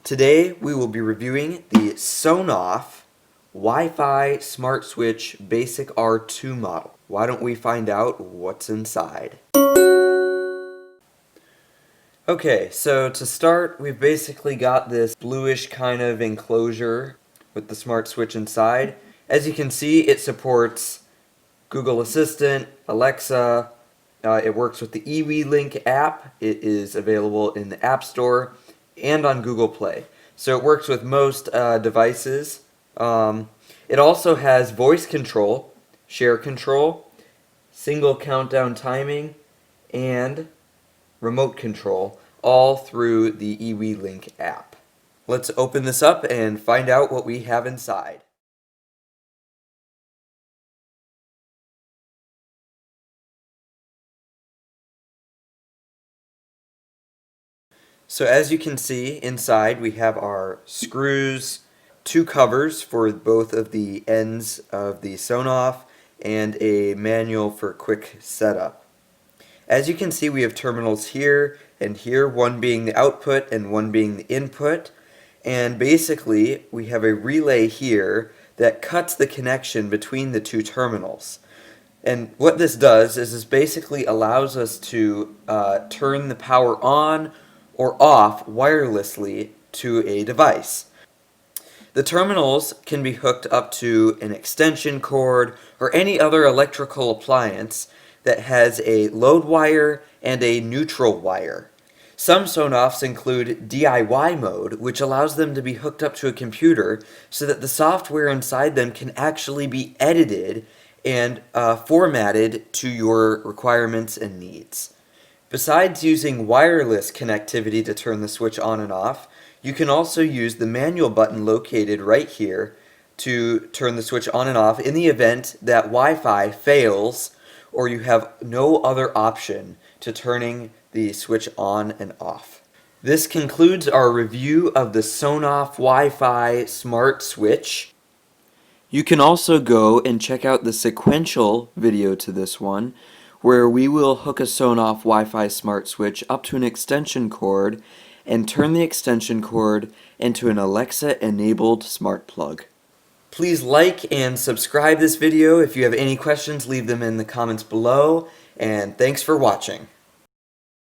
Today we will be reviewing the Sonoff Wi-Fi Smart Switch Basic R2 model. Why don't we find out what's inside? Okay, so to start, we've basically got this bluish kind of enclosure with the smart switch inside. As you can see, it supports Google Assistant, Alexa. It works with the eWeLink app. It is available in the App Store and on Google Play. So it works with most devices. It also has voice control, share control, single countdown timing, and remote control, all through the eWeLink app. Let's open this up and find out what we have inside. So as you can see, inside we have our screws, two covers for both of the ends of the Sonoff, and a manual for quick setup. As you can see, we have terminals here and here, one being the output and one being the input. And basically, we have a relay here that cuts the connection between the two terminals. And what this does is this basically allows us to turn the power on or off wirelessly to a device. The terminals can be hooked up to an extension cord or any other electrical appliance that has a load wire and a neutral wire. Some Sonoffs include DIY mode, which allows them to be hooked up to a computer so that the software inside them can actually be edited and formatted to your requirements and needs. Besides using wireless connectivity to turn the switch on and off, you can also use the manual button located right here to turn the switch on and off in the event that Wi-Fi fails or you have no other option to turning the switch on and off. This concludes our review of the Sonoff Wi-Fi Smart Switch. You can also go and check out the sequential video to this one, where we will hook a Sonoff Wi-Fi Smart Switch up to an extension cord and turn the extension cord into an Alexa-enabled smart plug. Please like and subscribe this video. If you have any questions, leave them in the comments below, and thanks for watching.